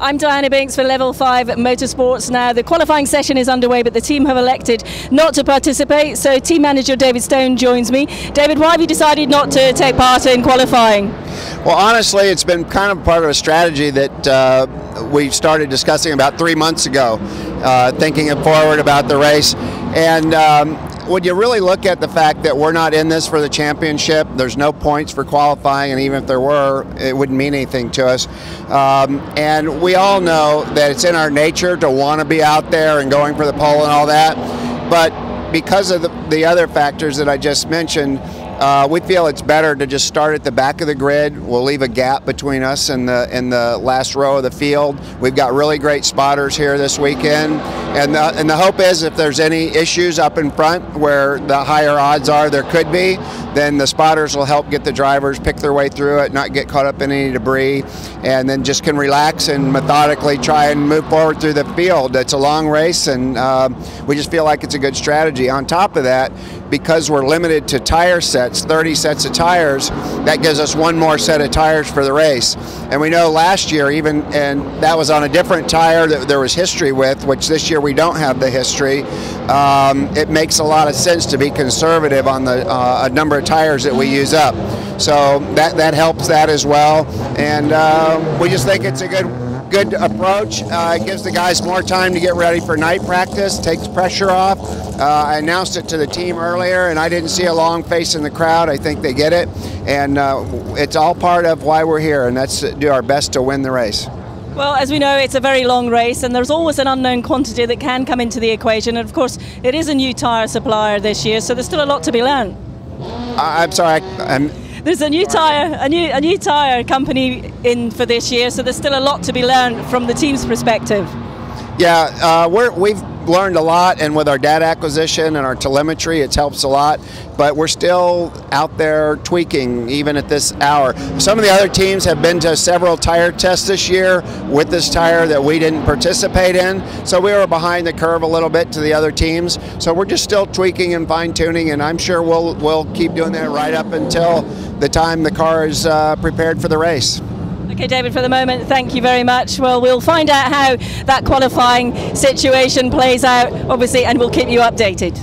I'm Diana Binks for Level 5 at Motorsports. Now, the qualifying session is underway, but the team have elected not to participate, so team manager David Stone joins me. David, why have you decided not to take part in qualifying? Well, honestly, it's been kind of part of a strategy that we started discussing about 3 months ago, thinking forward about the race. And when you really look at the fact that we're not in this for the championship, there's no points for qualifying, and even if there were, it wouldn't mean anything to us. And we all know that it's in our nature to want to be out there and going for the pole and all that. But because of the other factors that I just mentioned, we feel it's better to just start at the back of the grid. We'll leave a gap between us and the last row of the field. We've got really great spotters here this weekend, and the hope is if there's any issues up in front where the higher odds are there could be, then the spotters will help get the drivers pick their way through it, not get caught up in any debris, and then just can relax and methodically try and move forward through the field. It's a long race, and we just feel like it's a good strategy. On top of that, because we're limited to tire sets, 30 sets of tires, that gives us one more set of tires for the race. And we know last year and that was on a different tire that there was history with, which this year we don't have the history. It makes a lot of sense to be conservative on the number of tires that we use up. So that helps that as well. And we just think it's a good approach. It gives the guys more time to get ready for night practice, takes pressure off. I announced it to the team earlier, and I didn't see a long face in the crowd. I think they get it, and it's all part of why we're here, and that's to do our best to win the race. Well, as we know, it's a very long race, and there's always an unknown quantity that can come into the equation. And of course, it is a new tyre supplier this year, so there's still a lot to be learned. I'm sorry. There's a new tyre company in for this year, so there's still a lot to be learned from the team's perspective. Yeah, we've learned a lot, and with our data acquisition and our telemetry, it helps a lot, but we're still out there tweaking even at this hour. Some of the other teams have been to several tire tests this year with this tire that we didn't participate in, so we were behind the curve a little bit to the other teams. So we're just still tweaking and fine-tuning, and I'm sure we'll keep doing that right up until the time the car is prepared for the race. Okay, David, for the moment, thank you very much. Well, we'll find out how that qualifying situation plays out, obviously, and we'll keep you updated.